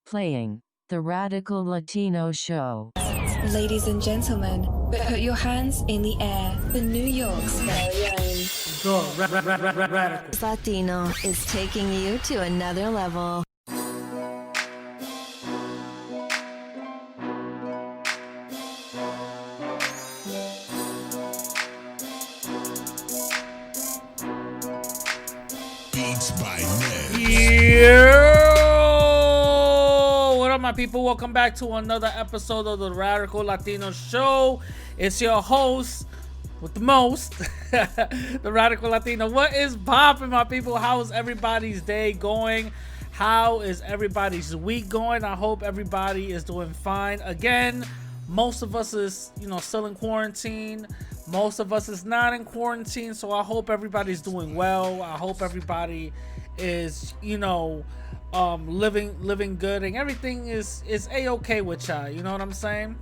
Playing the Radical Latino Show. Ladies and gentlemen, put your hands in the air for New York's very own. The Latino is taking you to another level. Beats by Ned. Yo! What up, my people? Welcome back to another episode of the Radical Latino Show. It's your host with the most, the Radical Latino. What is poppin', my people? How is everybody's day going? How is everybody's week going? I hope everybody is doing fine. Again, most of us is, still in quarantine. Most of us is not in quarantine, so I hope everybody's doing well. I hope everybody is, living good, and everything is a-okay with y'all. You know what I'm saying?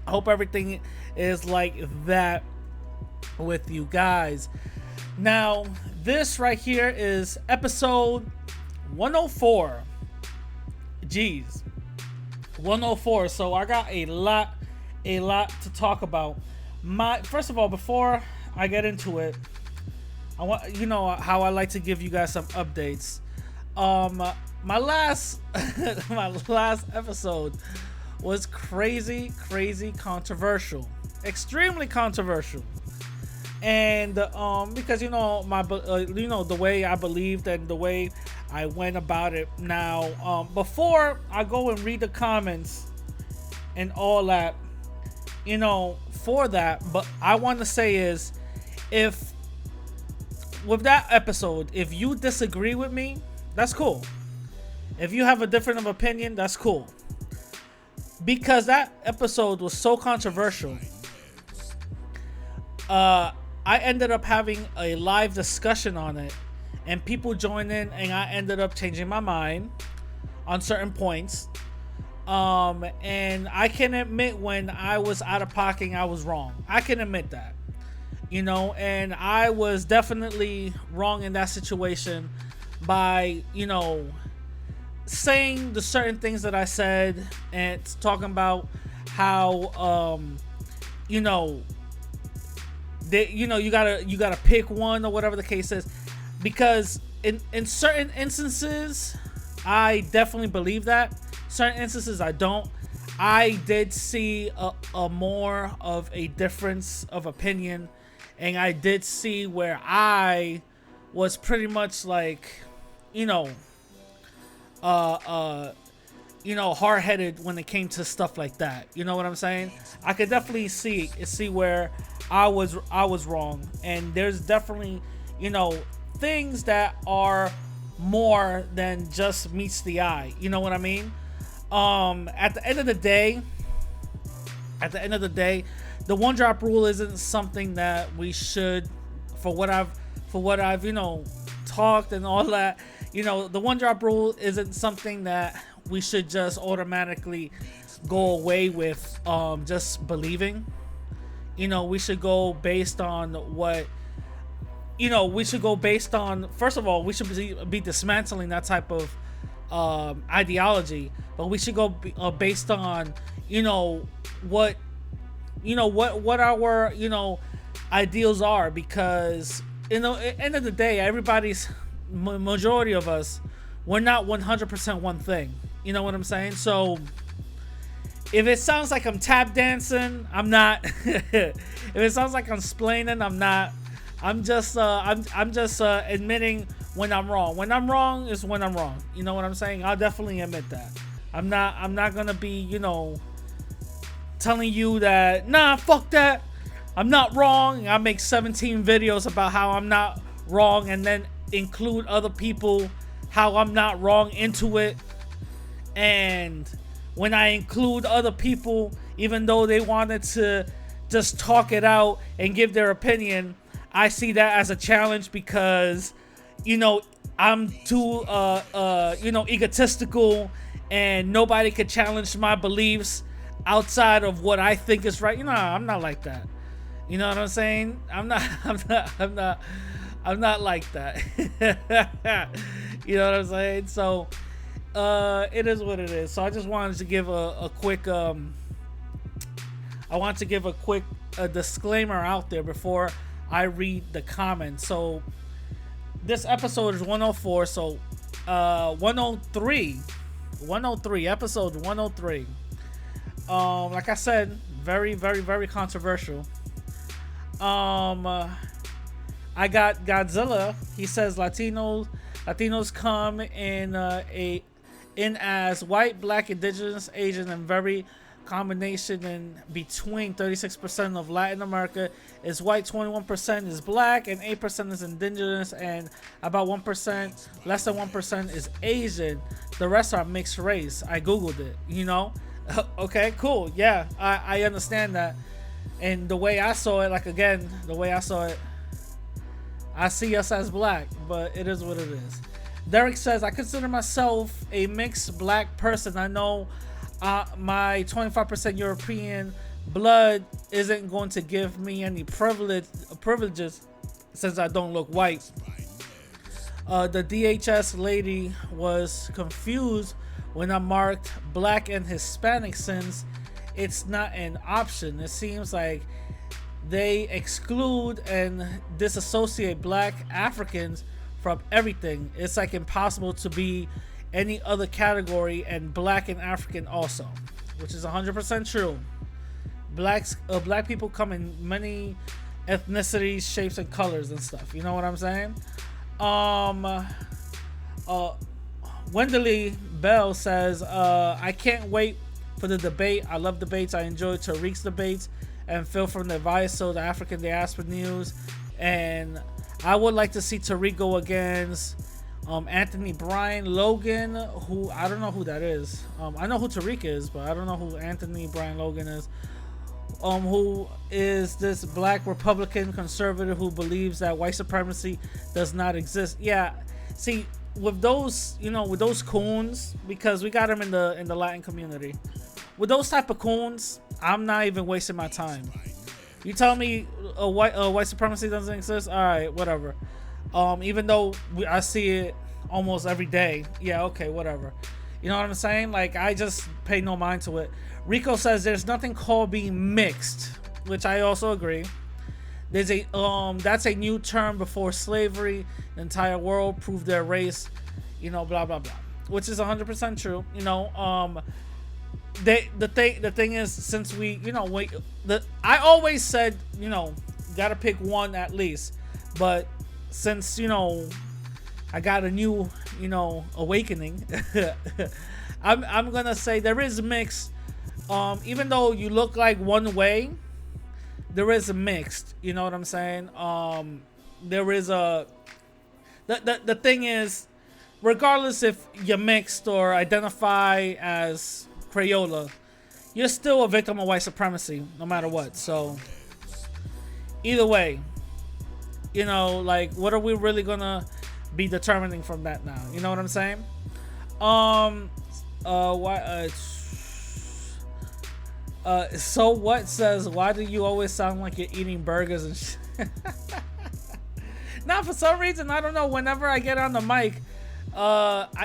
I hope everything is like that with you guys. Now, this right here is episode 104. Jeez, 104. So I got a lot to talk about. First of all, before I get into it, I want how I like to give you guys some updates. My last episode was crazy controversial, extremely controversial, and because the way I believed and the way I went about it. Now, before I go and read the comments and all that, for that, but I want to say is, if with that episode, if you disagree with me, that's cool. If you have a different opinion, that's cool. Because that episode was so controversial, I ended up having a live discussion on it, and people joined in, and I ended up changing my mind on certain points. And I can admit when I was out of pocket, I was wrong. I can admit that, and I was definitely wrong in that situation by, saying the certain things that I said and talking about how, you gotta pick one or whatever the case is, because in certain instances, I definitely believe that. Certain instances I don't. I did see a more of a difference of opinion, and I did see where I was pretty much like, hard-headed when it came to stuff like that. You know what I'm saying? I could definitely see where I was wrong, and there's definitely, things that are more than just meets the eye. You know what I mean? At the end of the day, the one drop rule isn't something that we should, for what I've talked and all that, the one drop rule isn't something that we should just automatically go away with, just believing. We should go based on what, first of all, we should be dismantling that type of ideology, but we should go based on what our ideals are, because at the end of the day, everybody's majority of us, we're not 100% one thing. You know what I'm saying? So if it sounds like I'm tap dancing, I'm not. If it sounds like I'm splaining, I'm not. I'm just admitting when I'm wrong. When I'm wrong is when I'm wrong. You know what I'm saying? I'll definitely admit that. I'm not gonna be, telling you that, nah, fuck that, I'm not wrong. I make 17 videos about how I'm not wrong, and then include other people how I'm not wrong into it. And when I include other people, even though they wanted to just talk it out and give their opinion, I see that as a challenge, because I'm too egotistical, and nobody could challenge my beliefs outside of what I think is right. I'm not like that. You know what I'm saying? I'm not like that. You know what I'm saying? So It is what it is. So I just wanted to give a quick I want to give a quick disclaimer out there before I read the comments. So this episode is 104. So 103, episode 103. Like I said, very, very, very controversial. I got Godzilla. He says Latinos come in as white, black, indigenous, Asian, and very combination in between. 36% of Latin America is white, 21% is black, and 8% is indigenous, and about 1%, less than 1% is Asian. The rest are mixed race. I googled it, you know. Okay, cool. Yeah, I understand that. And the way I saw it, like, again, the way I saw it, I see us as black, but it is what it is. Derek says, I consider myself a mixed black person. I know my 25% European blood isn't going to give me any privileges since I don't look white. The DHS lady was confused when I marked black and Hispanic since it's not an option. It seems like they exclude and disassociate black Africans from everything. It's like impossible to be any other category, and black and African also, which is 100% true. Black people come in many ethnicities, shapes, and colors and stuff. You know what I'm saying? Wendeley Bell says, I can't wait for the debate. I love debates. I enjoy Tariq's debates and Phil from the Advice, so the African Diaspora News. And I would like to see Tariq go against Anthony Brian Logan, who I don't know who that is. I know who Tariq is, but I don't know who Anthony Brian Logan is. Who is this black Republican conservative who believes that white supremacy does not exist? Yeah, see, with those, you know, with those coons, because we got them in the Latin community. With those type of coons, I'm not even wasting my time. You tell me white supremacy doesn't exist? All right, whatever. Even though I see it almost every day. Yeah, okay, whatever. You know what I'm saying? Like, I just pay no mind to it. Rico says there's nothing called being mixed, which I also agree. There's a that's a new term. Before slavery, the entire world proved their race, you know, blah blah blah, which is 100% true. You know, the thing is, since we, you know, I always said, you know, gotta pick one at least, but since, you know, I got a new, you know, awakening, I'm gonna say there is mix. Even though you look like one way, there is a mixed. You know what I'm saying? There is a the thing is, regardless if you're mixed or identify as Crayola, you're still a victim of white supremacy, no matter what. So either way, you know, like, what are we really gonna be determining from that now? You know what I'm saying? So what says, why do you always sound like you're eating burgers and shit? Now, for some reason, I don't know, whenever I get on the mic,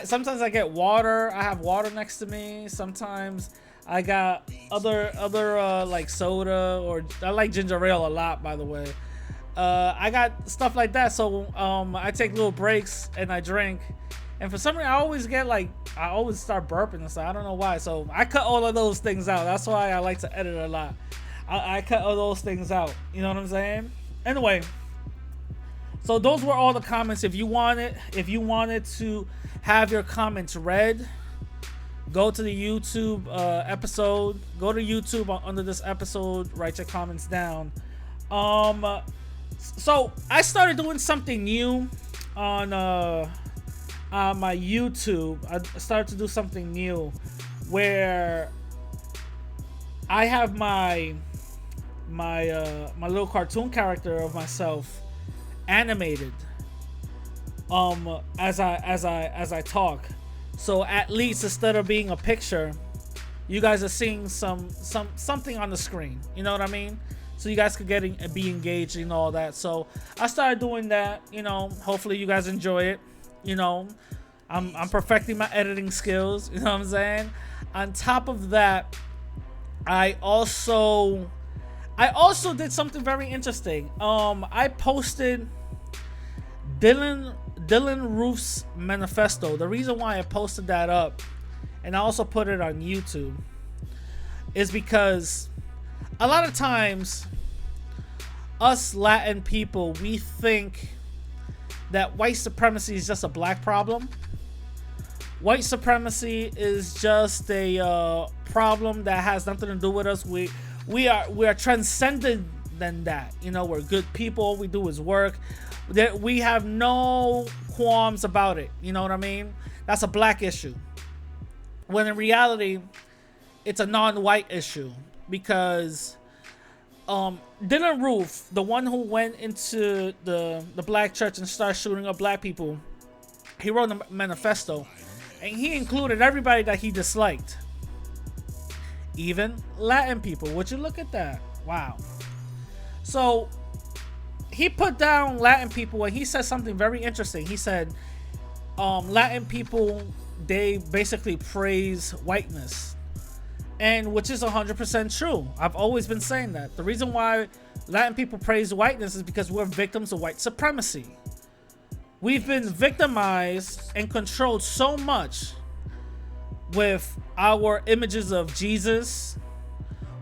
sometimes I get water. I have water next to me. Sometimes I got other like soda, or I like ginger ale a lot, by the way. I got stuff like that, so I take little breaks and I drink, and for some reason I always start burping and stuff. I don't know why, so I cut all of those things out. That's why I like to edit a lot. I cut all those things out, you know what I'm saying? Anyway, so those were all the comments. If you wanted to have your comments read, go to the YouTube episode, go to YouTube under this episode, write your comments down. So I started doing something new on my YouTube. I started to do something new where I have my little cartoon character of myself animated as I talk. So at least instead of being a picture, you guys are seeing something on the screen. You know what I mean? So you guys could be engaged and all that. So I started doing that. You know, hopefully you guys enjoy it. You know, I'm perfecting my editing skills. You know what I'm saying? On top of that, I also did something very interesting. I posted Dylan Roof's manifesto. The reason why I posted that up, and I also put it on YouTube, is because a lot of times us Latin people, we think that white supremacy is just a black problem. White supremacy is just a problem that has nothing to do with us. We are transcended than that. You know, we're good people. All we do is work. That we have no qualms about it. You know what I mean? That's a black issue. When in reality, it's a non-white issue, because Dylan Roof, the one who went into the black church and started shooting up black people, he wrote a manifesto, and he included everybody that he disliked, even Latin people. Would you look at that? Wow. So he put down Latin people, and he said something very interesting. He said Latin people, they basically praise whiteness, and which is 100% true. I've always been saying that. The reason why Latin people praise whiteness is because we're victims of white supremacy. We've been victimized and controlled so much with our images of Jesus,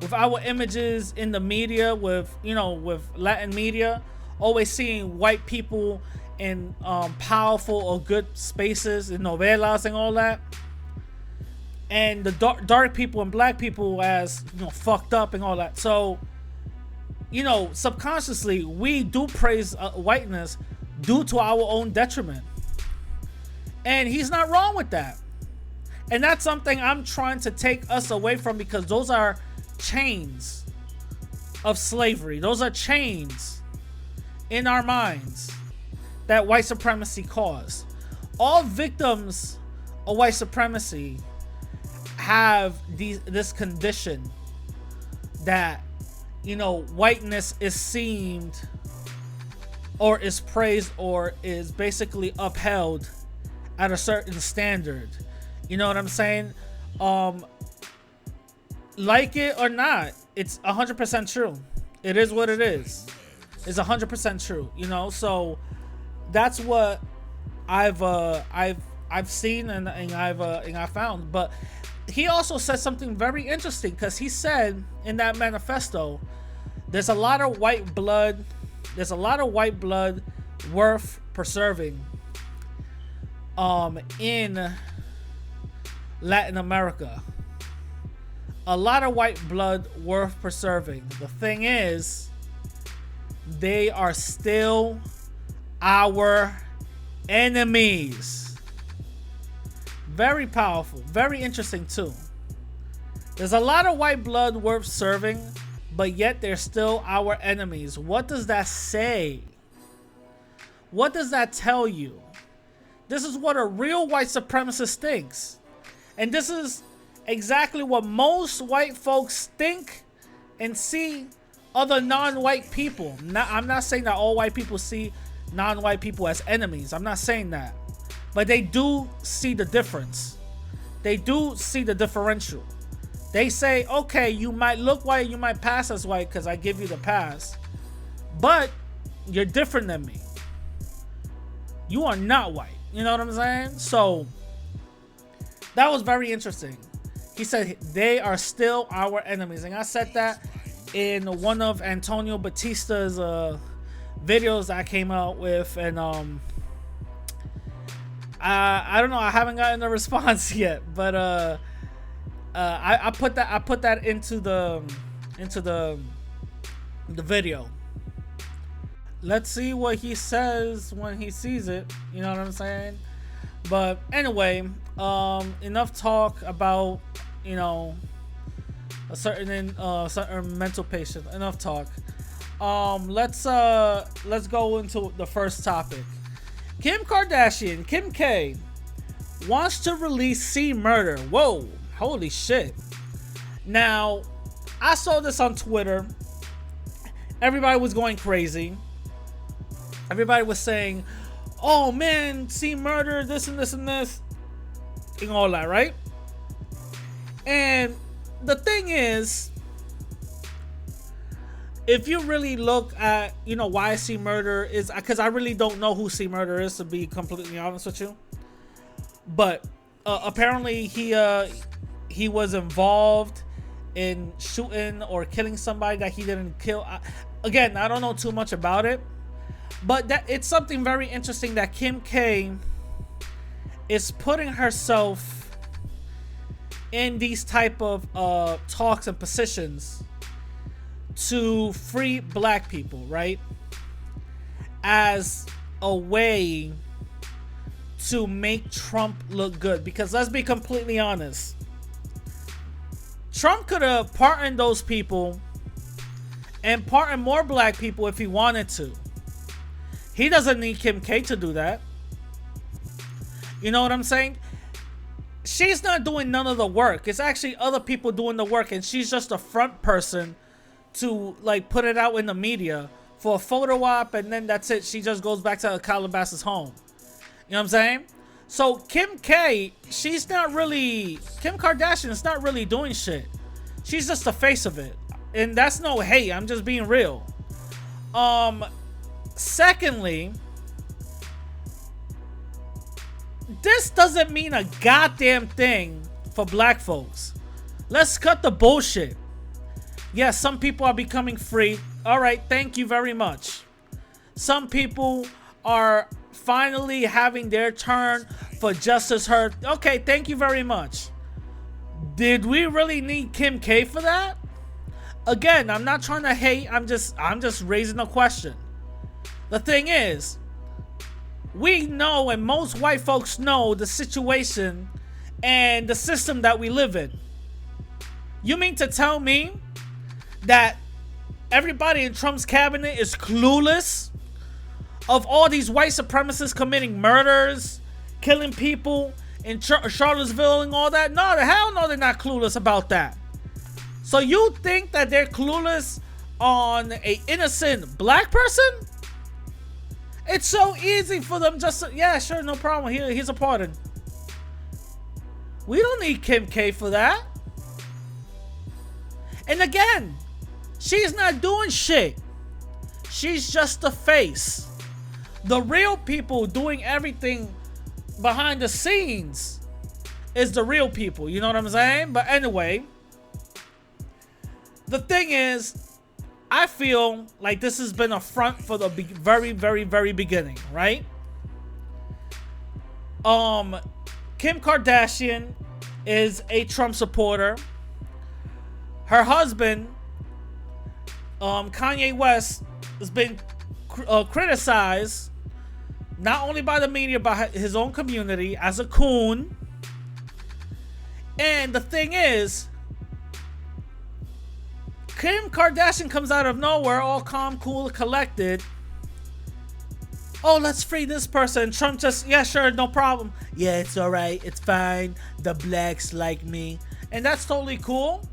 with our images in the media, with Latin media, always seeing white people in powerful or good spaces in novelas and all that, and the dark people and black people as fucked up and all that. So subconsciously we do praise whiteness due to our own detriment, and he's not wrong with that. And that's something I'm trying to take us away from, because those are chains of slavery. Those are chains in our minds that white supremacy caused. All victims of white supremacy have this condition that whiteness is seemed or is praised or is basically upheld at a certain standard. You know what I'm saying? Like it or not, it's 100% true. It is what it is. It's 100% true. So that's what I've seen and I've found. But he also said something very interesting, because he said in that manifesto, there's a lot of white blood. There's a lot of white blood worth preserving in Latin America. A lot of white blood worth preserving. The thing is, they are still our enemies. Very powerful, very interesting too. There's a lot of white blood worth serving, but yet they're still our enemies. What does that say? What does that tell you? This is what a real white supremacist thinks. And this is exactly what most white folks think and see other non-white people. I'm not saying that all white people see non-white people as enemies. I'm not saying that. But they do see the difference. They do see the differential. They say, okay, you might look white, you might pass as white because I give you the pass, but you're different than me. You are not white. You know what I'm saying? So that was very interesting. He said they are still our enemies. And I said that in one of Antonio Batista's videos I came out with. And I don't know. I haven't gotten a response yet. But I put that into the video. Let's see what he says when he sees it. You know what I'm saying? But anyway, enough talk about a certain mental patient. Enough talk. Let's go into the first topic. Kim Kardashian, Kim K, wants to release C Murder. Whoa, holy shit. Now, I saw this on Twitter. Everybody was going crazy. Everybody was saying, oh man, see murder, this and this and this, and all that, right? And the thing is, if you really look at, why C Murder is, because I really don't know who C Murder is, to be completely honest with you. But apparently he was involved in shooting or killing somebody that he didn't kill. Again, I don't know too much about it, but that it's something very interesting that Kim K is putting herself in these type of talks and positions to free black people, right? As a way to make Trump look good. Because let's be completely honest, Trump could have pardoned those people and pardoned more black people if he wanted to. He doesn't need Kim K to do that. You know what I'm saying? She's not doing none of the work. It's actually other people doing the work, and she's just a front person to like put it out in the media for a photo op, and then that's it. She just goes back to her Calabasas home. You know what I'm saying? So Kim K, Kim Kardashian is not really doing shit. She's just the face of it. And that's no hate. I'm just being real. Secondly, this doesn't mean a goddamn thing for black folks. Let's cut the bullshit. Yes, some people are becoming free. All right, thank you very much. Some people are finally having their turn for justice heard. Okay, thank you very much. Did we really need Kim K for that? Again, I'm not trying to hate. I'm just raising a question. The thing is, we know, and most white folks know, the situation and the system that we live in. You mean to tell me that everybody in Trump's cabinet is clueless of all these white supremacists committing murders, killing people in Charlottesville and all that? No, the hell no, they're not clueless about that. So you think that they're clueless on an innocent black person? It's so easy for them just to, yeah, sure, no problem. Here's a pardon. We don't need Kim K for that. And again, she's not doing shit. She's just the face. The real people doing everything behind the scenes is the real people. You know what I'm saying? But anyway, the thing is, I feel like this has been a front for the very, very, very beginning, right? Kim Kardashian is a Trump supporter. Her husband, Kanye West, has been criticized not only by the media, but his own community as a coon. And the thing is, Kim Kardashian comes out of nowhere, all calm, cool, collected. Oh, let's free this person. Trump just, yeah, sure, no problem. Yeah, it's all right. It's fine. The blacks like me. And that's totally cool.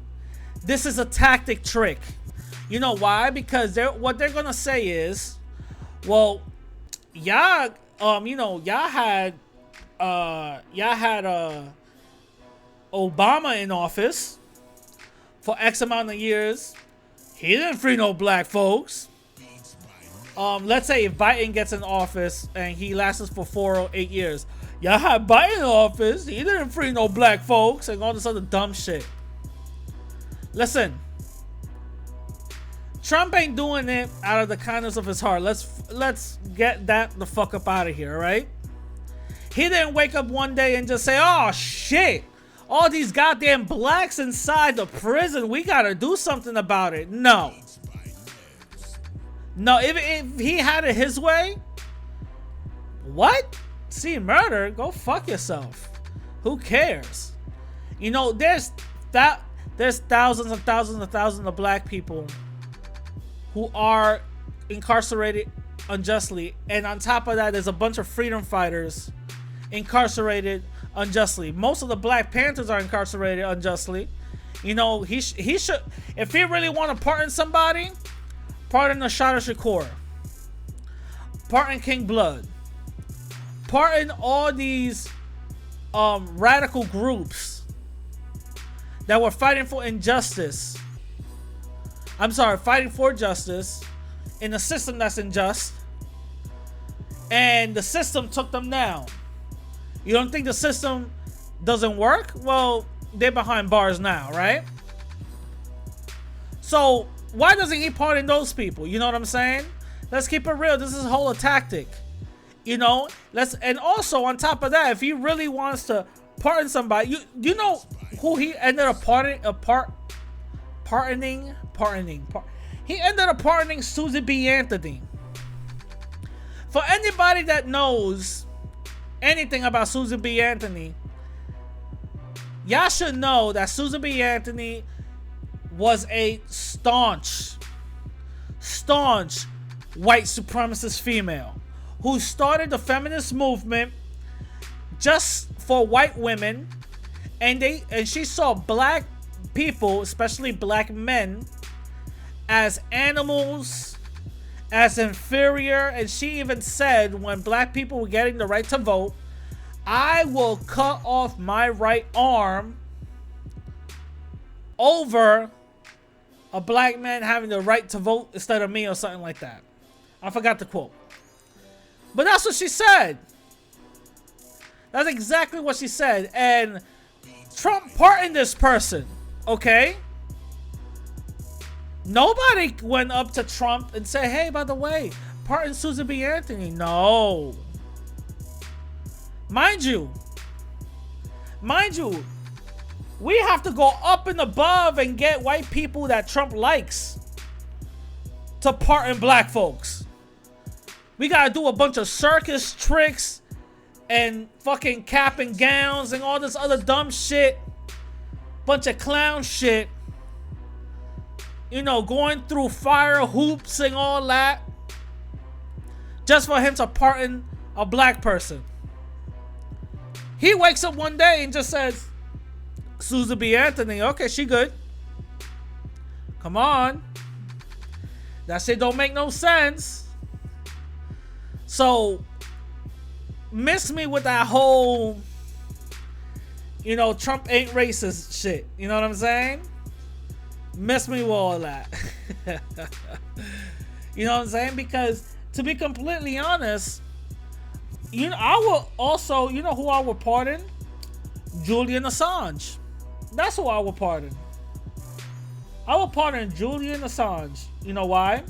This is a tactic trick. You know why? Because what they're going to say is, well, y'all had Obama in office for X amount of years. He didn't free no black folks. Let's say if Biden gets in office and he lasts for 4 or 8 years. Y'all had Biden in office. He didn't free no black folks and all this other dumb shit. Listen. Trump ain't doing it out of the kindness of his heart. Let's get that the fuck up out of here, right? He didn't wake up one day and just say, oh shit, all these goddamn blacks inside the prison, we gotta do something about it. No, if he had it his way, what? See murder? Go fuck yourself. Who cares? You know, there's thousands and thousands and thousands of black people who are incarcerated unjustly, and on top of that, there's a bunch of freedom fighters incarcerated unjustly. Most of the Black Panthers are incarcerated unjustly. You know, he should, if he really want to pardon somebody, pardon Ashada Shakur, pardon King Blood, pardon all these radical groups that were fighting for injustice. I'm sorry, fighting for justice in a system that's unjust. And the system took them down. You don't think the system doesn't work? Well, they're behind bars now, right? So why doesn't he pardon those people? You know what I'm saying? Let's keep it real. This is a whole tactic. You know, and also on top of that, if he really wants to pardon somebody, you know who he ended up pardoning? He ended up pardoning Susan B. Anthony. For anybody that knows anything about Susan B. Anthony, y'all should know that Susan B. Anthony was a staunch white supremacist female who started the feminist movement just for white women, and she saw black people, especially black men, as animals, as inferior. And she even said, when black people were getting the right to vote, I will cut off my right arm over a black man having the right to vote instead of me, or something like that. I forgot the quote. But that's what she said. That's exactly what she said. And Trump pardoned this person, okay? Nobody went up to Trump and said, hey, by the way, pardon Susan B. Anthony. No. Mind you, we have to go up and above and get white people that Trump likes to pardon black folks. We gotta do a bunch of circus tricks and fucking cap and gowns and all this other dumb shit. Bunch of clown shit. You know, going through fire hoops and all that. Just for him to pardon a black person. He wakes up one day and just says, Susan B. Anthony, okay, she good. Come on. That shit don't make no sense. So, miss me with that whole, you know, Trump ain't racist shit. You know what I'm saying? Miss me with all that. You know what I'm saying? Because, to be completely honest, you know, I will also, you know who I would pardon? Julian Assange. That's who I would pardon. I would pardon Julian Assange. You know why?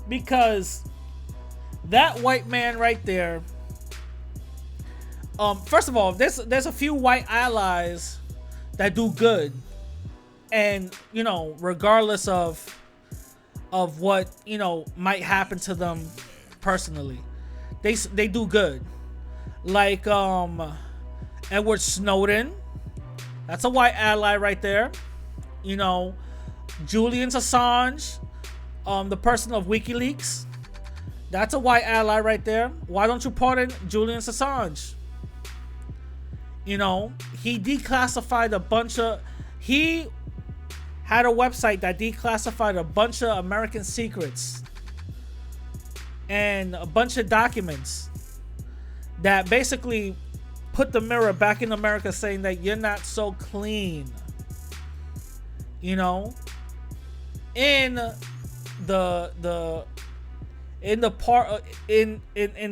Because that white man right there, first of all, there's a few white allies that do good, and you know, regardless of what, you know, might happen to them personally, they do good. Like Edward Snowden, that's a white ally right there. You know, Julian Assange, the person of WikiLeaks, that's a white ally right there. Why don't you pardon Julian Assange? You know, he declassified a bunch of... He had a website that declassified a bunch of American secrets and a bunch of documents that basically put the mirror back in America, saying that you're not so clean. You know, in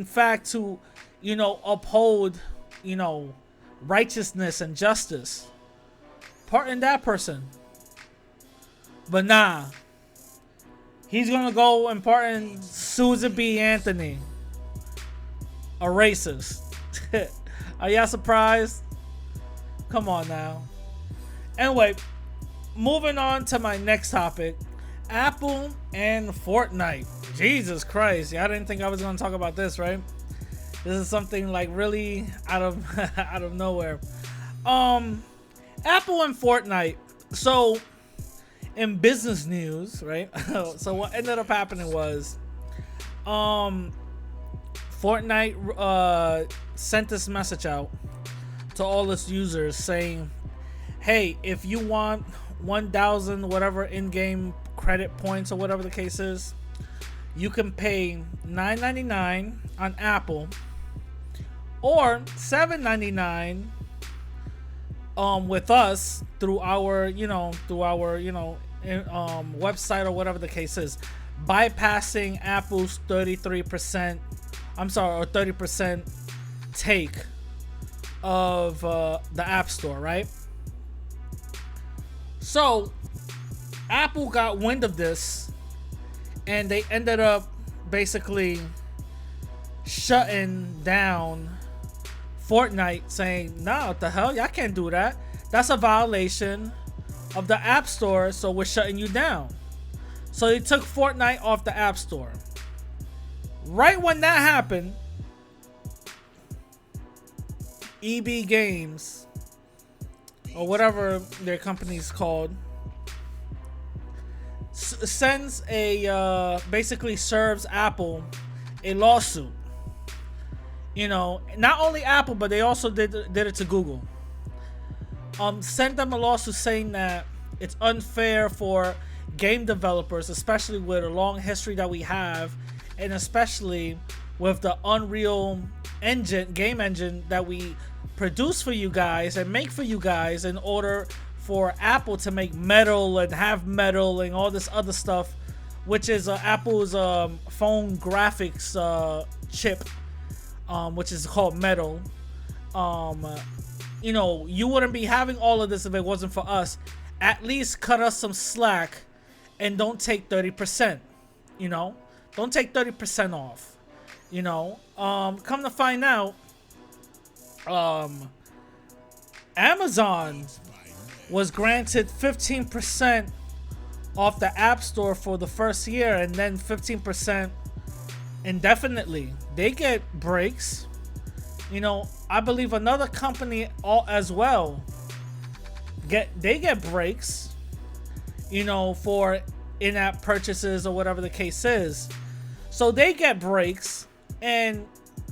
fact, to, you know, uphold, you know, righteousness and justice. Pardon that person. But nah, he's gonna go and pardon Susan B. Anthony, a racist. Are y'all surprised? Come on now. Anyway, moving on to my next topic. Apple and Fortnite. Jesus Christ. Y'all didn't think I was going to talk about this, right? This is something like really out of nowhere. Apple and Fortnite. So, in business news, right? So what ended up happening was Fortnite sent this message out to all its users saying, hey, if you want 1,000 whatever in-game credit points or whatever the case is, you can pay $9.99 on Apple or $7.99 with us through our website or whatever the case is, bypassing Apple's 30% take of the App Store, right? So Apple got wind of this, and they ended up basically shutting down Fortnite, saying, "No, what the hell? Y'all can't do that. That's a violation of the App Store, so we're shutting you down." So they took Fortnite off the App Store. Right when that happened, EB Games, or whatever their company's called, sends basically serves Apple a lawsuit. Not only Apple, but they also did it to Google. Sent them a lawsuit saying that it's unfair for game developers, especially with a long history that we have, and especially with the Unreal game engine that we produce for you guys and make for you guys, in order for Apple to make Metal and have Metal and all this other stuff, which is Apple's phone graphics chip, which is called Metal. You wouldn't be having all of this if it wasn't for us. At least cut us some slack and don't take 30%. Don't take 30% off. Come to find out, Amazon was granted 15% off the App Store for the first year, and then 15% indefinitely. They get breaks. I believe another company as well get breaks, for in-app purchases or whatever the case is. So they get breaks, and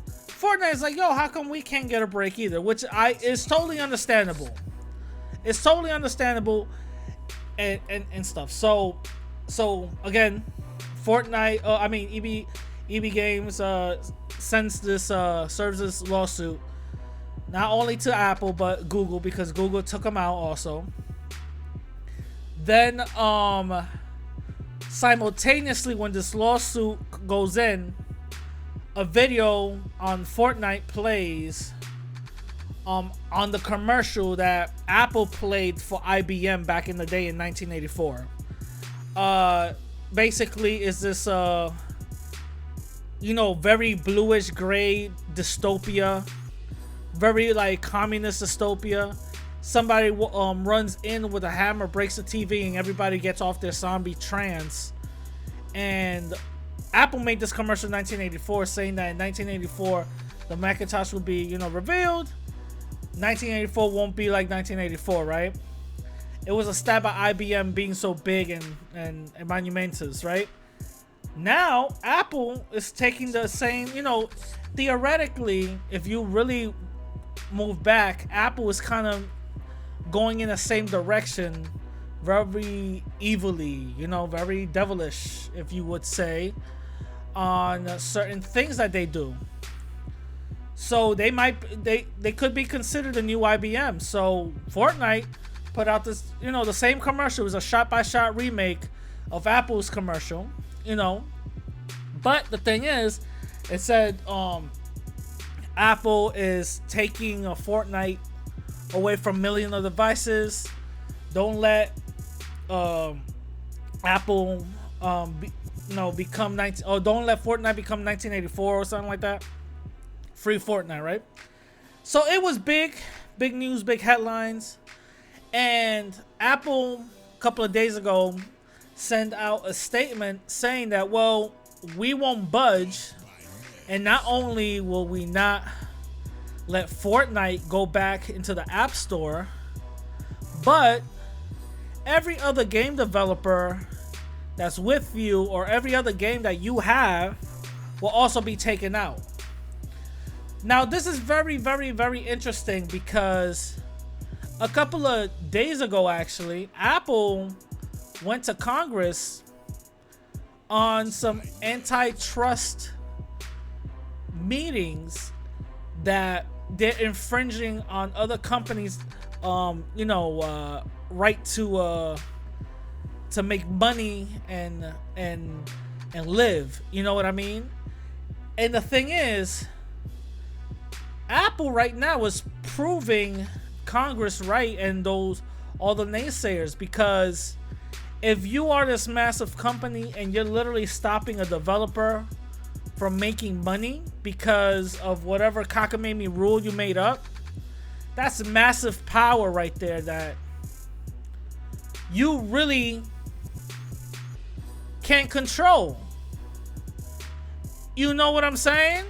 Fortnite is like, yo, how come we can't get a break either? Which is totally understandable. It's totally understandable and stuff. So again, Fortnite, EB Games serves this lawsuit not only to Apple but Google, because Google took them out also. Then simultaneously, when this lawsuit goes in, a video on Fortnite plays on the commercial that Apple played for IBM back in the day in 1984. Basically is this very bluish gray dystopia, very like communist dystopia. Somebody runs in with a hammer, breaks the TV, and everybody gets off their zombie trance. And Apple made this commercial in 1984, saying that in 1984 the Macintosh will be revealed. 1984 won't be like 1984, right? It was a stab at IBM being so big and monumentous, right? Now Apple is taking the same, theoretically, if you really move back, Apple is kind of going in the same direction, very evilly, very devilish, if you would say, on certain things that they do. So they could be considered a new IBM. So Fortnite put out this, the same commercial. It was a shot-by-shot remake of Apple's commercial, But the thing is, it said Apple is taking a Fortnite away from millions of devices. Don't let Apple become 19, or don't let Fortnite become 1984 or something like that. Free Fortnite, right? So it was big news, big headlines. And Apple a couple of days ago sent out a statement saying that, well, we won't budge, and not only will we not let Fortnite go back into the App Store, but every other game developer that's with you, or every other game that you have, will also be taken out. Now, this is very, very, very interesting, because a couple of days ago, actually, Apple went to Congress on some antitrust meetings that they're infringing on other companies, right to make money and live. You know what I mean? And the thing is, Apple right now is proving Congress right and all the naysayers, because if you are this massive company and you're literally stopping a developer from making money because of whatever cockamamie rule you made up, that's massive power right there that you really can't control. You know what I'm saying?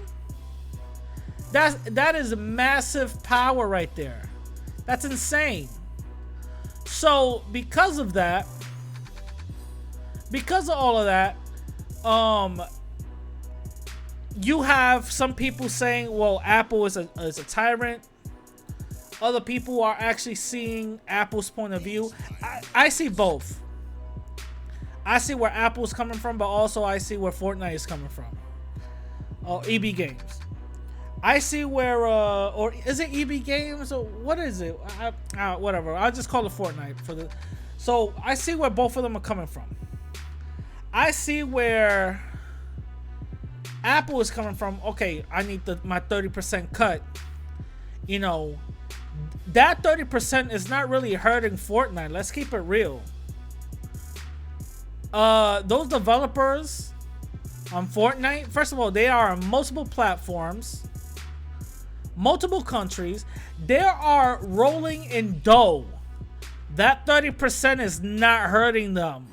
That is massive power right there. That's insane. So because of that, because of all of that, you have some people saying, well, Apple is a tyrant. Other people are actually seeing Apple's point of view. I see both. I see where Apple's coming from, but also I see where Fortnite is coming from. EB Games. I see where, or is it EB Games or what is it? Whatever. I'll just call it Fortnite So I see where both of them are coming from. I see where Apple is coming from. Okay, I need my 30% cut. You know, that 30% is not really hurting Fortnite. Let's keep it real. Those developers on Fortnite, first of all, they are on multiple platforms, multiple countries. They are rolling in dough. That 30% is not hurting them.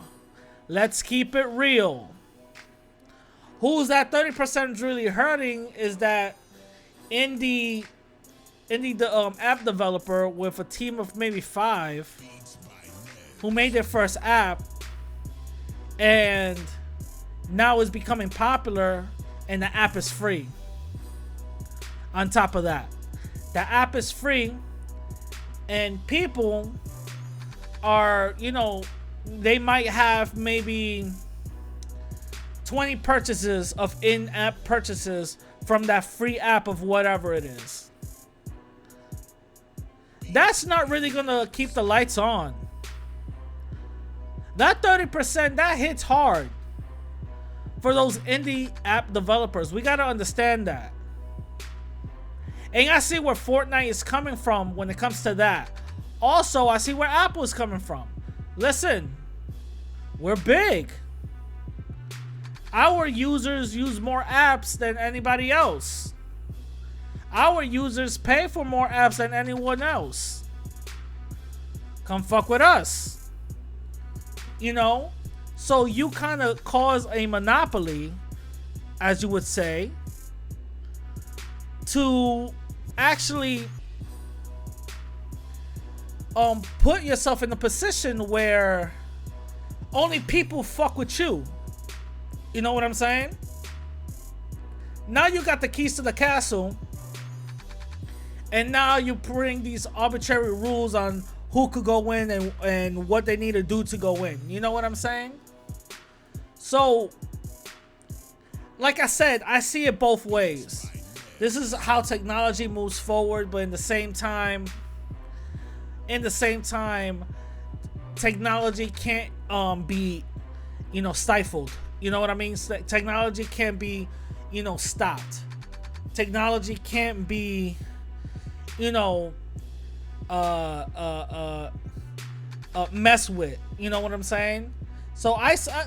Let's keep it real. Who's that 30% really hurting is that indie app developer with a team of maybe 5 who made their first app and now is becoming popular, and the app is free. On top of that, the app is free, and people are, they might have maybe 20 purchases of in-app purchases from that free app of whatever it is. That's not really gonna keep the lights on. That 30%, that hits hard for those indie app developers. We gotta understand that. And I see where Fortnite is coming from when it comes to that. Also, I see where Apple is coming from. Listen, we're big. Our users use more apps than anybody else. Our users pay for more apps than anyone else. Come fuck with us. So you kind of cause a monopoly, as you would say, to actually put yourself in a position where only people fuck with you. You know what I'm saying? Now you got the keys to the castle, and now you bring these arbitrary rules on who could go in and what they need to do to go in. You know what I'm saying? So, like I said, I see it both ways. This is how technology moves forward, but in the same time, technology can't be, stifled. You know what I mean? Technology can't be, stopped. Technology can't be, mess with. You know what I'm saying? So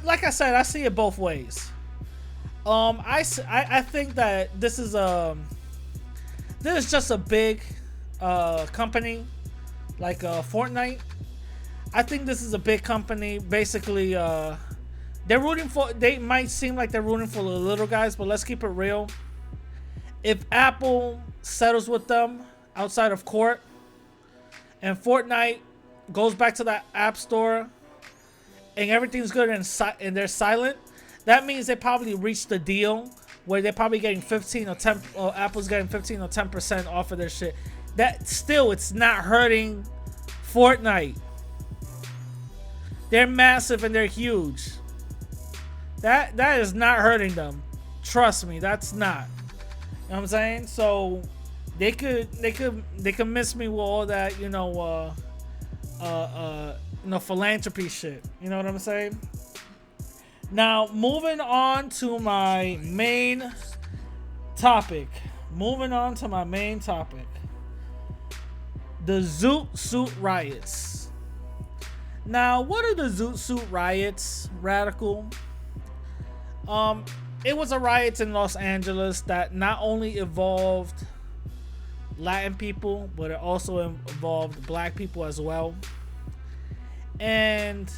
like I said, I see it both ways. I think that this is just a big company like Fortnite. I think this is a big company. Basically, they might seem like they're rooting for the little guys, but let's keep it real. If Apple settles with them outside of court and Fortnite goes back to that app store and everything's good and they're silent, that means they probably reached a deal where they're probably getting 15 or 10, or Apple's getting 15 or 10% off of their shit. That still, it's not hurting Fortnite. They're massive and they're huge. That is not hurting them. Trust me, that's not. You know what I'm saying? So they could miss me with all that, philanthropy shit. You know what I'm saying? Now, moving on to my main topic. The Zoot riots. Now, what are the Zoot riots, Radical? It was a riot in Los Angeles that not only involved Latin people, but it also involved black people as well. And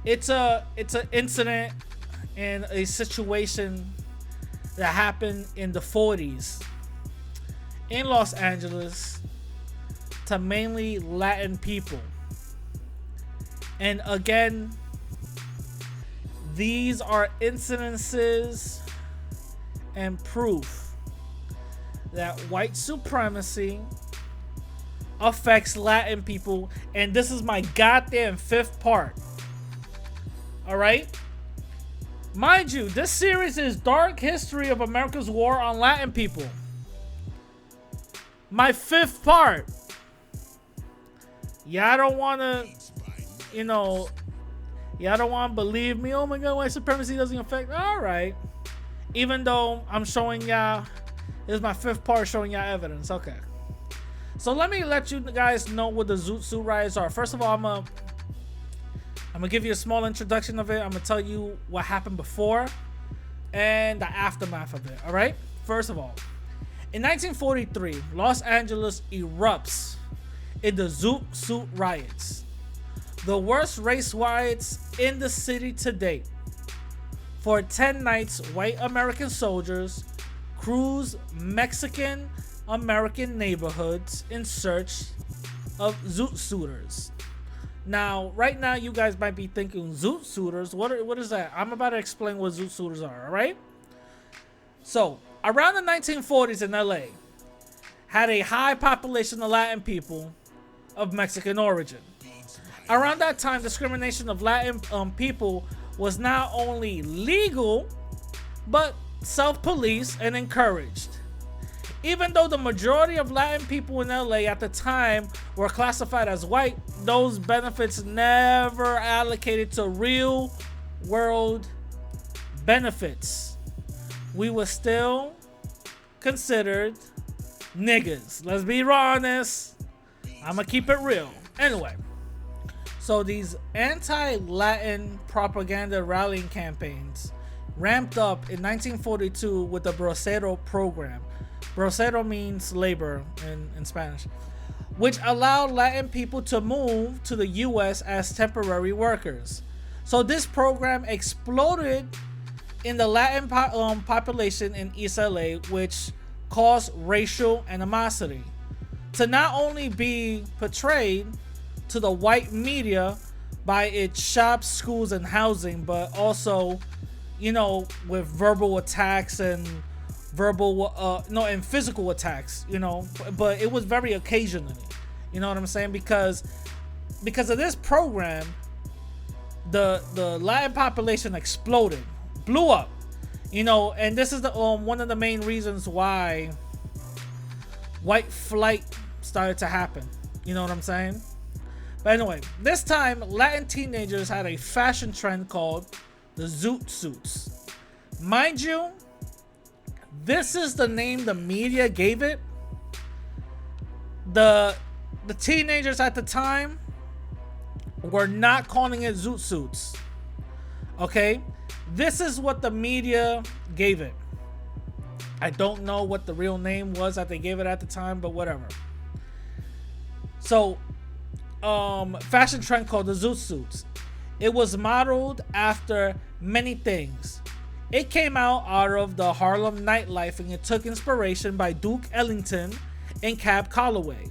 it's an incident and a situation that happened in the 40s in Los Angeles to mainly Latin people. And again, these are incidences and proof that white supremacy affects Latin people, and this is my goddamn 5th part. Alright? Mind you, this series is Dark History of America's War on Latin People. My 5th part. Y'all don't wanna, y'all don't wanna believe me. Oh my god, white supremacy doesn't affect. Alright. Even though I'm showing y'all, this is my 5th part showing y'all evidence. Okay. So let me let you guys know what the Zoot riots are. First of all, I'm gonna give you a small introduction of it. I'm gonna tell you what happened before and the aftermath of it. All right. First of all, in 1943, Los Angeles erupts in the Zoot riots, the worst race riots in the city to date. For 10 nights, white American soldiers cruised Mexican American neighborhoods in search of Zoot suitors. Now, right now, you guys might be thinking, Zoot suitors? What is that? I'm about to explain what Zoot suitors are, all right? So, around the 1940s in LA, had a high population of Latin people of Mexican origin. Around that time, discrimination of Latin people was not only legal, but self-policed and encouraged. Even though the majority of Latin people in LA at the time were classified as white, those benefits never allocated to real world benefits. We were still considered niggas. Let's be honest. I'm gonna keep it real. Anyway, so these anti-Latin propaganda rallying campaigns ramped up in 1942 with the Bracero program. Bracero means labor in Spanish, which allowed Latin people to move to the US as temporary workers. So this program exploded in the Latin population in East LA, which caused racial animosity to not only be portrayed to the white media by its shops, schools, and housing, but also, with verbal attacks and physical attacks, but it was very occasionally, you know what I'm saying? Because of this program, the Latin population exploded, blew up, and this is the one of the main reasons why white flight started to happen, you know what I'm saying? But anyway, this time Latin teenagers had a fashion trend called the Zoot suits. Mind you, this is the name the media gave it. The teenagers at the time were not calling it Zoot suits. Okay? This is what the media gave it. I don't know what the real name was that they gave it at the time, but whatever. So, fashion trend called the Zoot suits. It was modeled after many things. It came out of the Harlem nightlife, and it took inspiration by Duke Ellington and Cab Calloway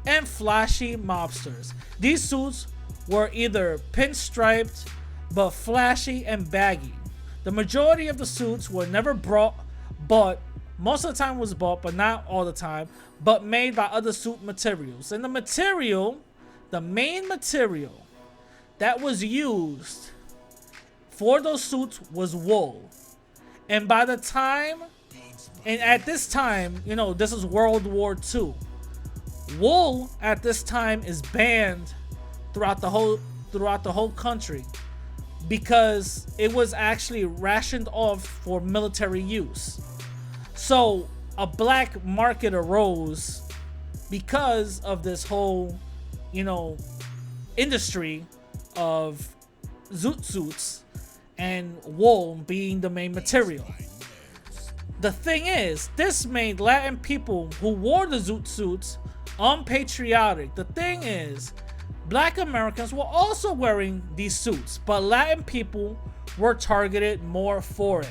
and flashy mobsters. These suits were either pinstriped but flashy and baggy. The majority of the suits were never bought, most of the time was bought, but not all the time, but made by other suit materials. And the main material that was used for those suits was wool. And by the time And at this time, this is World War II. Wool at this time is banned throughout the whole country because it was actually rationed off for military use. So a black market arose because of this whole, industry of zoot suits and wool being the main material. The thing is, this made Latin people who wore the zoot suits unpatriotic. The thing is, black Americans were also wearing these suits, but Latin people were targeted more for it.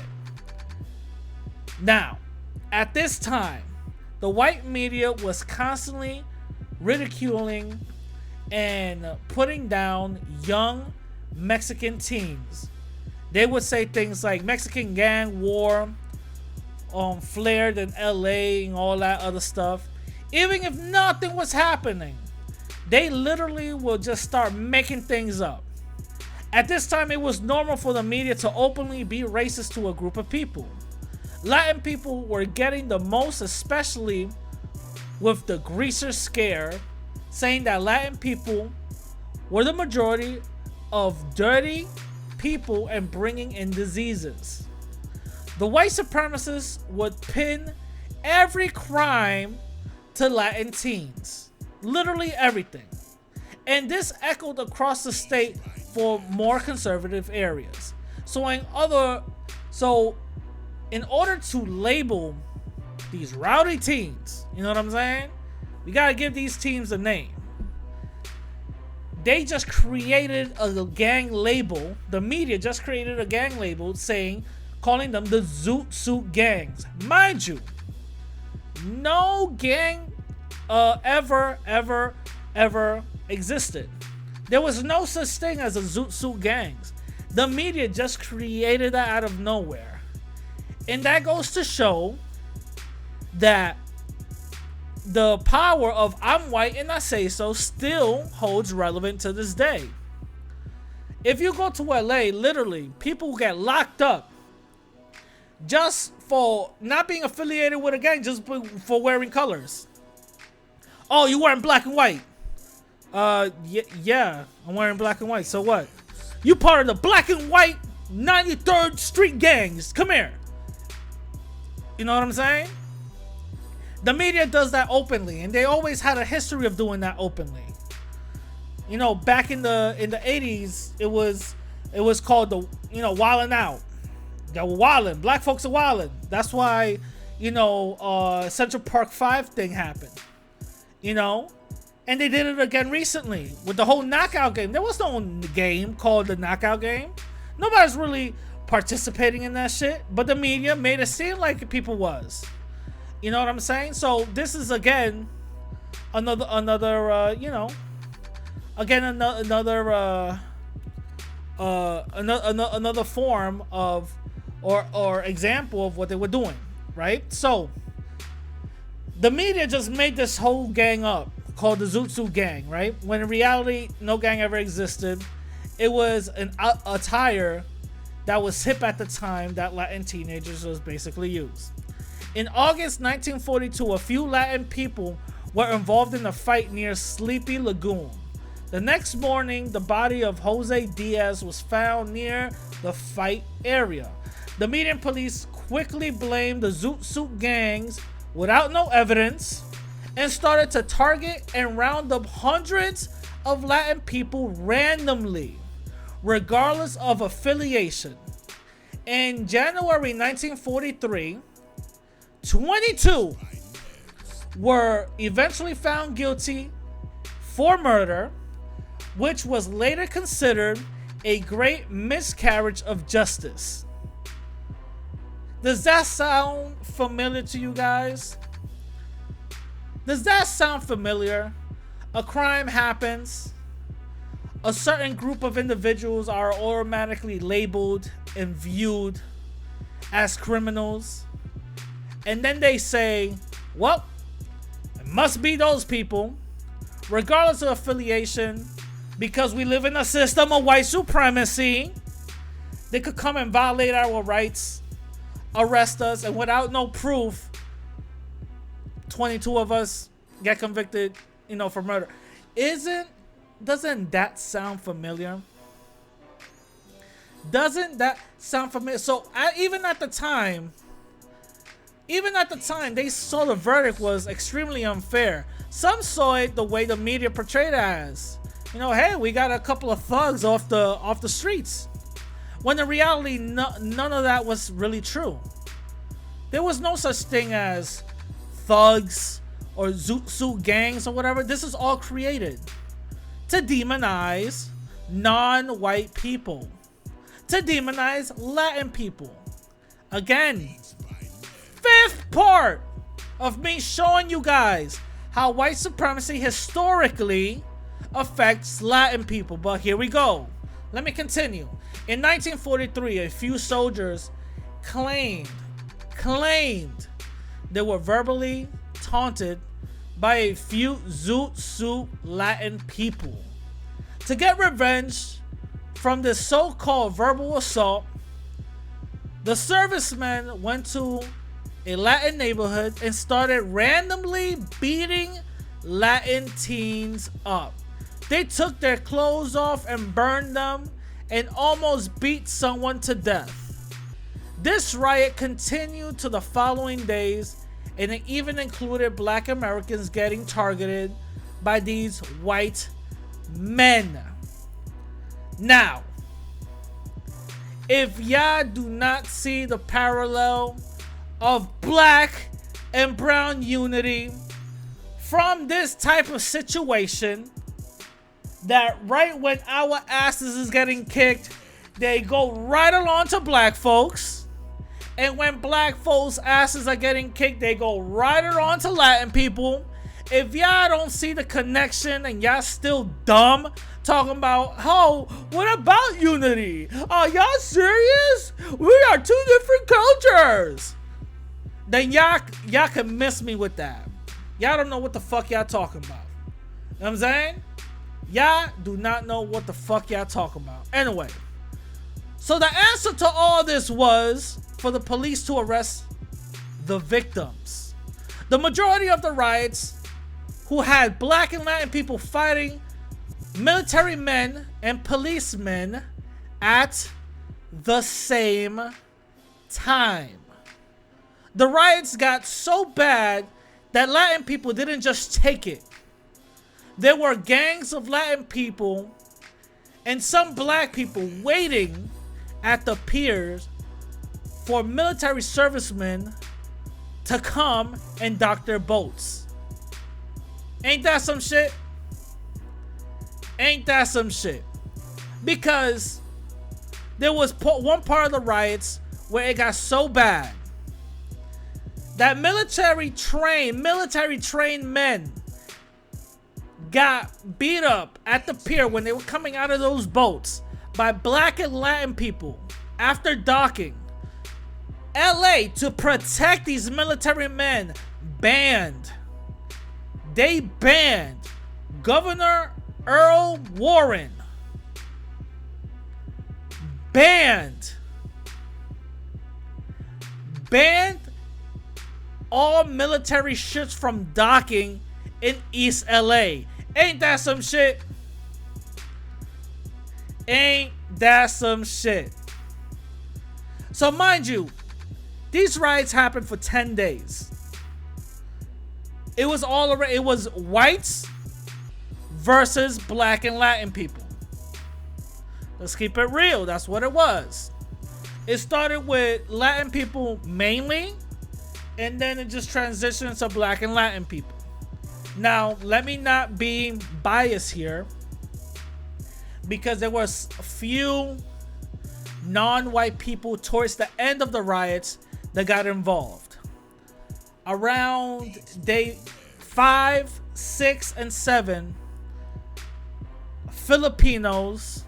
Now, at this time, the white media was constantly ridiculing and putting down young Mexican teens. They would say things like Mexican gang war flared in LA and all that other stuff. Even if nothing was happening, they literally will just start making things up. At this time, it was normal for the media to openly be racist to a group of people. Latin people were getting the most, especially with the greaser scare, saying that Latin people were the majority of dirty people and bringing in diseases. The white supremacists would pin every crime to Latin teens. Literally everything. And this echoed across the state for more conservative areas. So in order to label these rowdy teens, you know what I'm saying? We gotta give these teens a name. They just created a gang label. The media just created a gang label calling them the Zoot Suit gangs. Mind you, no gang ever existed. There was no such thing as a Zoot Suit gangs. The media just created that out of nowhere. And that goes to show that the power of I'm white and I say so still holds relevant to this day. If you go to LA, literally, people get locked up just for not being affiliated with a gang, just for wearing colors. Oh, you wearing black and white? Yeah, I'm wearing black and white. So what? You part of the black and white 93rd Street gangs. Come here. You know what I'm saying? The media does that openly, and they always had a history of doing that openly. Back in the 80s, it was called the wildin' out. They were wildin'. Black folks are wildin'. That's why Central Park 5 thing happened. And they did it again recently with the whole knockout game. There was no game called the knockout game. Nobody's really participating in that shit, but the media made it seem like people was. You know what I'm saying? So this is again another form of or example of what they were doing, right? So the media just made this whole gang up called the Zoot Suit gang, right? When in reality, no gang ever existed. It was an attire that was hip at the time that Latin teenagers was basically used. In August 1942, a few Latin people were involved in a fight near Sleepy Lagoon. The next morning, the body of Jose Diaz was found near the fight area. The media and police quickly blamed the Zoot Suit gangs without no evidence and started to target and round up hundreds of Latin people randomly, regardless of affiliation. In January 1943, 22 were eventually found guilty for murder, which was later considered a great miscarriage of justice. Does that sound familiar to you guys? Does that sound familiar? A crime happens. A certain group of individuals are automatically labeled and viewed as criminals. And then they say, well, it must be those people, regardless of affiliation, because we live in a system of white supremacy. They could come and violate our rights arrest us, and without no proof, 22 of us get convicted, for murder. Doesn't that sound familiar? Doesn't that sound familiar? So even at the time, they saw the verdict was extremely unfair. Some saw it the way the media portrayed it as, hey, we got a couple of thugs off the streets. When in reality, none of that was really true. There was no such thing as thugs or Zoot gangs or whatever. This is all created to demonize non-white people, to demonize Latin people. Again, fifth part of me showing you guys how white supremacy historically affects Latin people. But here we go. Let me continue. In 1943, a few soldiers claimed they were verbally taunted by a few Zoot Latin people. To get revenge from this so-called verbal assault, the servicemen went to a Latin neighborhood and started randomly beating Latin teens up. They took their clothes off and burned them and almost beat someone to death. This riot continued to the following days, and it even included black Americans getting targeted by these white men. Now, if y'all do not see the parallel of black and brown unity from this type of situation, that right when our asses is getting kicked, they go right along to black folks. And when black folks' asses are getting kicked, they go right along to Latin people. If y'all don't see the connection and y'all still dumb, talking about, oh, what about unity? Are y'all serious? We are two different cultures. Then y'all can miss me with that. Y'all don't know what the fuck y'all talking about. You know what I'm saying? Y'all do not know what the fuck y'all talking about. Anyway, so the answer to all this was for the police to arrest the victims. The majority of the riots who had black and Latin people fighting military men and policemen at the same time. The riots got so bad that Latin people didn't just take it. There were gangs of Latin people and some black people waiting at the piers for military servicemen to come and dock their boats. Ain't that some shit? Ain't that some shit? Because there was one part of the riots where it got so bad that military trained men got beat up at the pier when they were coming out of those boats by black and Latin people after docking. LA, to protect these military men, banned Governor Earl Warren banned all military ships from docking in East LA. Ain't that some shit? Ain't that some shit? So mind you, these riots happened for 10 days. It was whites versus black and Latin people. Let's keep it real. That's what it was. It started with Latin people mainly, and then it just transitioned to black and Latin people. Now, let me not be biased here, because there was a few non-white people towards the end of the riots that got involved. Around day 5, 6, and 7, Filipinos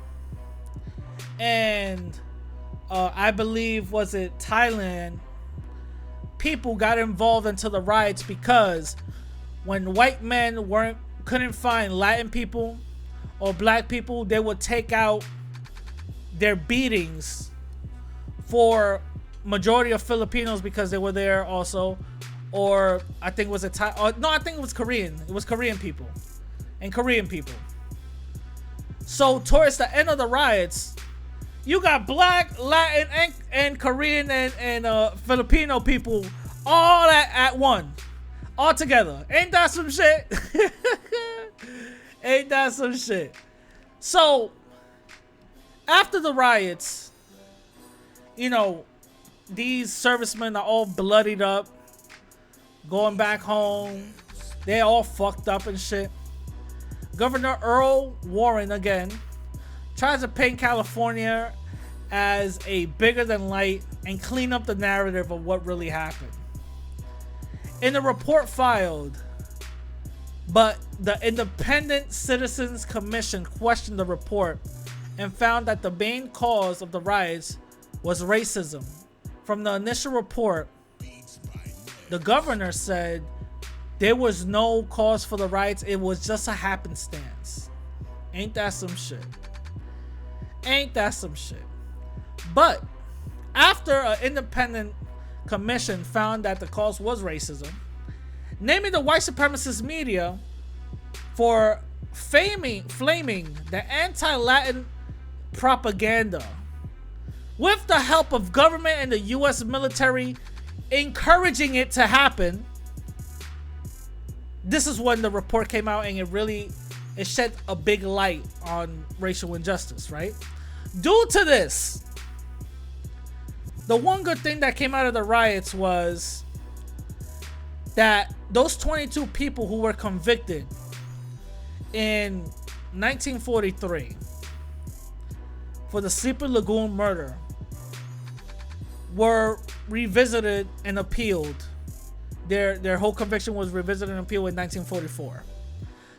and I believe was it Thailand people got involved into the riots, because when white men couldn't find Latin people or black people, they would take out their beatings for majority of Filipinos because they were there also, or I think it was I think it was Korean. It was Korean people, and Korean people. So towards the end of the riots, you got Black, Latin, and Korean and Filipino people all at one, all together. Ain't that some shit? Ain't that some shit? So after the riots, you know, these servicemen are all bloodied up, going back home. They all fucked up and shit. Governor Earl Warren again tries to paint California as a bigger than light and clean up the narrative of what really happened. In the report filed, but the Independent Citizens Commission questioned the report and found that the main cause of the riots was racism. From the initial report, the governor said there was no cause for the riots. It was just a happenstance. Ain't that some shit? Ain't that some shit? But after an independent commission found that the cause was racism, naming the white supremacist media for flaming the anti-Latin propaganda with the help of government and the US military encouraging it to happen. This is when the report came out, and it shed a big light on racial injustice, right? Due to this, the one good thing that came out of the riots was that those 22 people who were convicted in 1943 for the Sleepy Lagoon murder were revisited and appealed. Their whole conviction was revisited and appealed in 1944.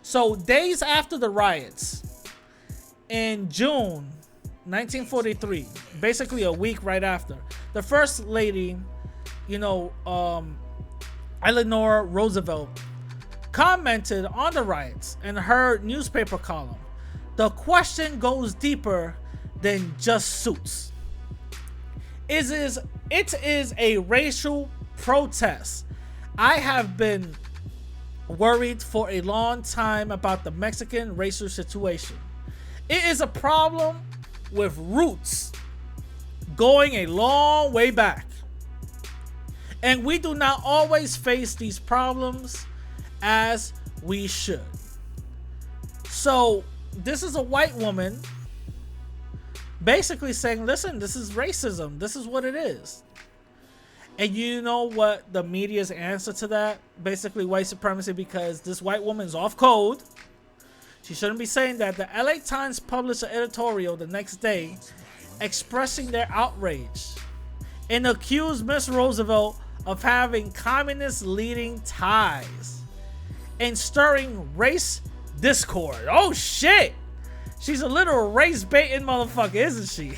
So days after the riots, in June 1943, basically a week right after, the First Lady, Eleanor Roosevelt, commented on the riots in her newspaper column. The question goes deeper than just suits. It is a racial protest. I have been worried for a long time about the Mexican racial situation. It is a problem with roots going a long way back. And we do not always face these problems as we should. So this is a white woman basically saying, listen, this is racism. This is what it is. And you know what the media's answer to that? Basically white supremacy, because this white woman's off code. She shouldn't be saying that. The LA Times published an editorial the next day expressing their outrage and accused Miss Roosevelt of having communist leading ties and stirring race discord. Oh shit! She's a little race baiting motherfucker, isn't she?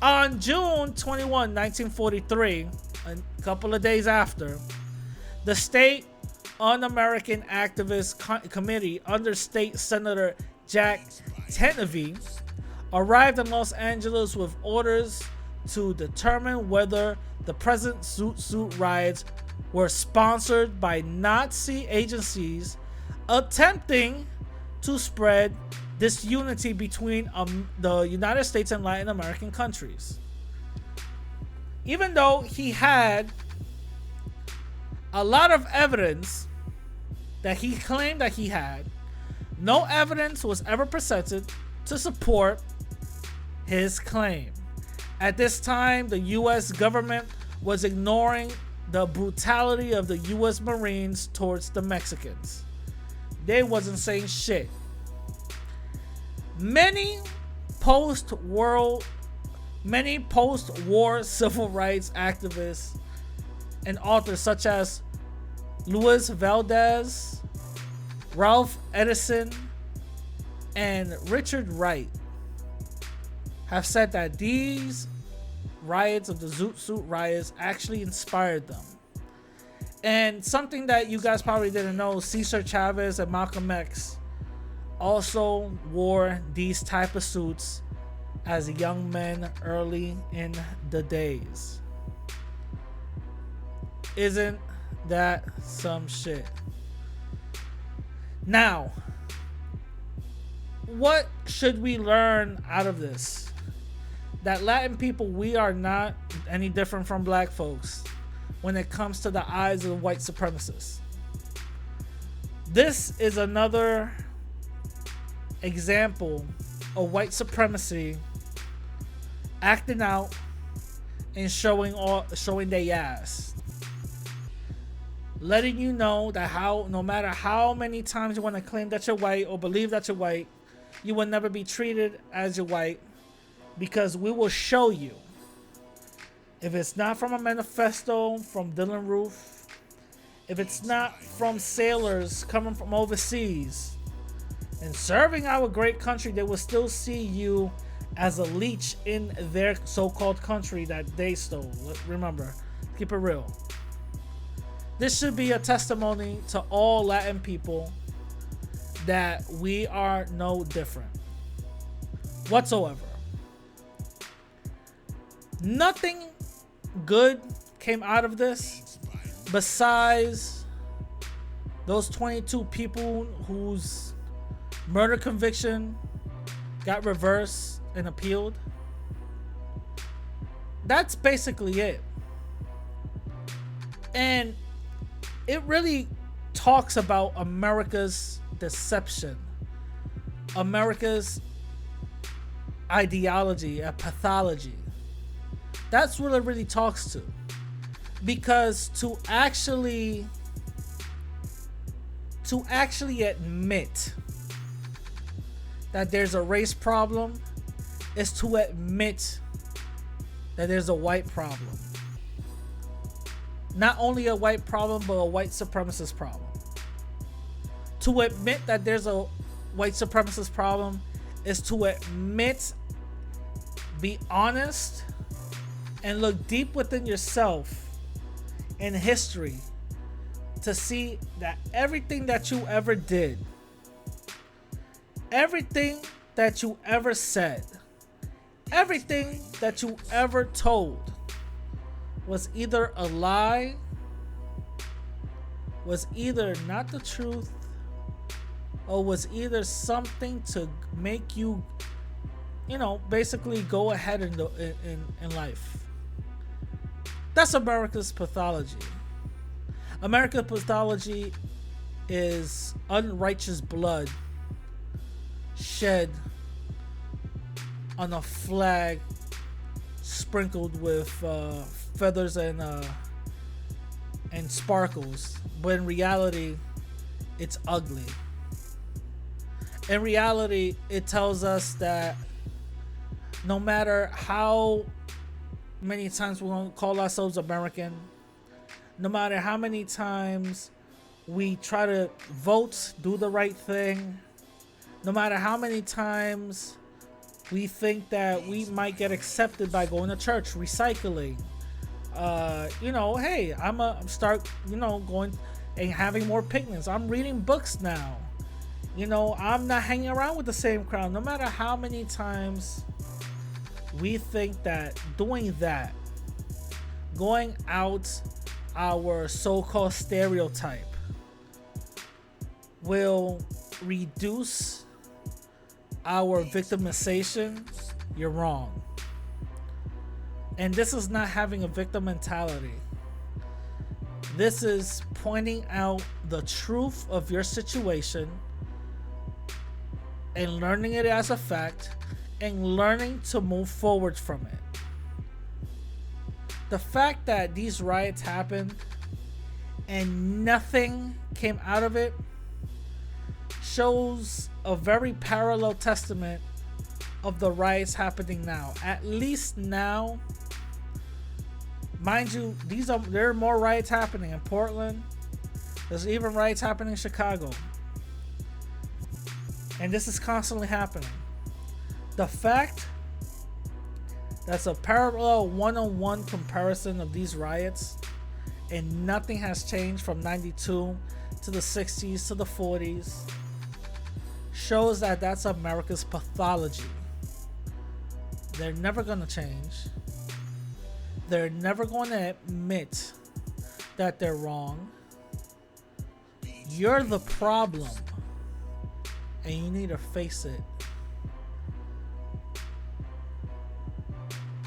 On June 21, 1943, a couple of days after, the State Un-American Activist Committee under State Senator Jack Tenevey arrived in Los Angeles with orders to determine whether the present Zoot riots were sponsored by Nazi agencies attempting to spread disunity between the United States and Latin American countries. Even though he had a lot of evidence that he claimed that he had, no evidence was ever presented to support his claim. At this time, the US government was ignoring the brutality of the US Marines towards the Mexicans. They wasn't saying shit. Many post-war civil rights activists and authors such as Luis Valdez, Ralph Edison, and Richard Wright have said that these riots of the Zoot riots actually inspired them. And something that you guys probably didn't know, Cesar Chavez and Malcolm X also wore these type of suits as young men early in the days. Isn't that some shit? Now, what should we learn out of this? That Latin people, we are not any different from black folks when it comes to the eyes of white supremacists. This is another example of white supremacy acting out and showing their ass. Letting you know that no matter how many times you want to claim that you're white or believe that you're white, you will never be treated as you're white, because we will show you. If it's not from a manifesto from Dylan Roof, if it's not from sailors coming from overseas and serving our great country, they will still see you as a leech in their so-called country that they stole. Remember, keep it real. This should be a testimony to all Latin people that we are no different whatsoever. Nothing good came out of this besides those 22 people whose murder conviction got reversed and appealed. That's basically it. And it really talks about America's deception, America's ideology, a pathology. That's what it really talks to. Because to actually admit that there's a race problem is to admit that there's a white problem. Not only a white problem, but a white supremacist problem. To admit that there's a white supremacist problem is to admit, be honest, and look deep within yourself in history to see that everything that you ever did, everything that you ever said, everything that you ever told was either a lie, was either not the truth, or was either something to make you, basically go ahead in life. That's America's pathology. America's pathology is unrighteous blood shed on a flag sprinkled with feathers and sparkles, but in reality it's ugly. In reality, it tells us that no matter how many times we don't call ourselves American, no matter how many times we try to vote, do the right thing, no matter how many times we think that we might get accepted by going to church, recycling, hey, I'm start, going and having more picnics. I'm reading books now. I'm not hanging around with the same crowd. No matter how many times we think that doing that, going out our so-called stereotype, will reduce our victimization, you're wrong. And this is not having a victim mentality. This is pointing out the truth of your situation and learning it as a fact and learning to move forward from it. The fact that these riots happened and nothing came out of it shows a very parallel testament of the riots happening now. At least now, mind you, there are more riots happening in Portland. There's even riots happening in Chicago. And this is constantly happening. The fact that's a parallel one-on-one comparison of these riots and nothing has changed from 92 to the 60s to the 40s shows that that's America's pathology. They're never gonna change. They're never going to admit that they're wrong. You're the problem, and you need to face it.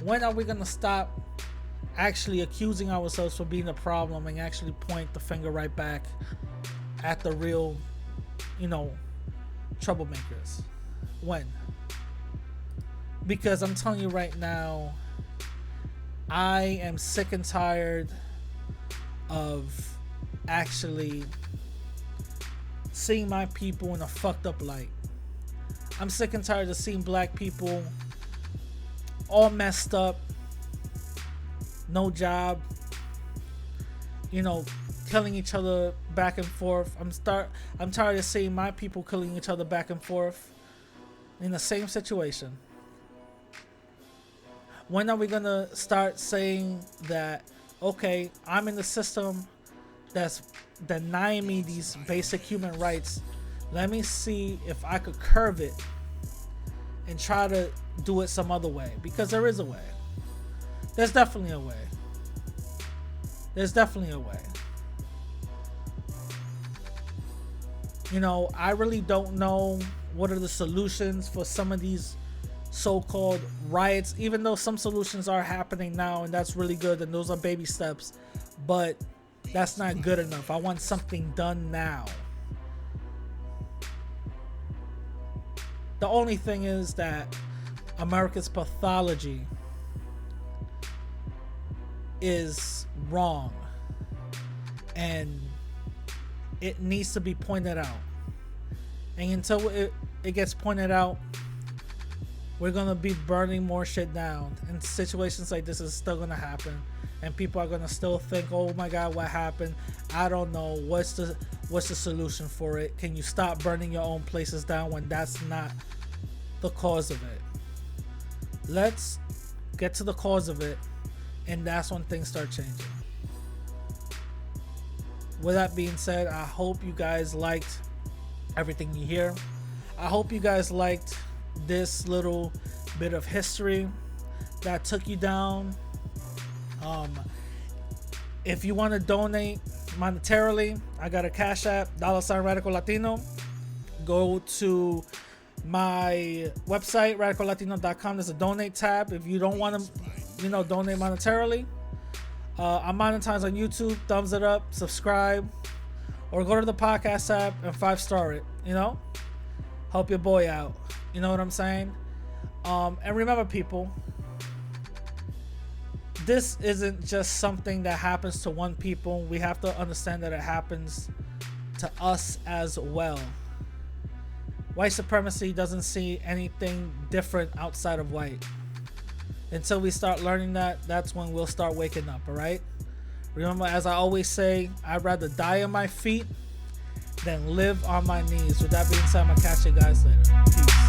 When are we going to stop actually accusing ourselves for being the problem and actually point the finger right back at the real, troublemakers? When? Because I'm telling you right now, I am sick and tired of actually seeing my people in a fucked up light. I'm sick and tired of seeing black people all messed up, no job, killing each other back and forth. I'm tired of seeing my people killing each other back and forth in the same situation. When are we gonna start saying that, okay, I'm in the system that's denying me these basic human rights. Let me see if I could curve it and try to do it some other way. Because there is a way. There's definitely a way. There's definitely a way. I really don't know what are the solutions for some of these so-called riots, even though some solutions are happening now, and that's really good, and those are baby steps, but that's not good enough. I want something done now. The only thing is that America's pathology is wrong, and it needs to be pointed out. And until it gets pointed out, we're gonna be burning more shit down, and situations like this is still gonna happen, and people are gonna still think, oh my god, what happened? I don't know. What's the solution for it? Can you stop burning your own places down when that's not the cause of it? Let's get to the cause of it, and that's when things start changing. With that being said, I hope you guys liked everything you hear. I hope you guys liked this little bit of history that took you down. If you want to donate monetarily, I got a Cash App, $Radical Latino. Go to my website, radicallatino.com. There's a donate tab. If you don't want to, donate monetarily, I'm monetized on YouTube. Thumbs it up, subscribe, or go to the podcast app and 5-star it. Help your boy out. You know what I'm saying? And remember, people, this isn't just something that happens to one people. We have to understand that it happens to us as well. White supremacy doesn't see anything different outside of white. Until we start learning that, that's when we'll start waking up, all right? Remember, as I always say, I'd rather die on my feet than live on my knees. With that being said, I'm going to catch you guys later. Peace.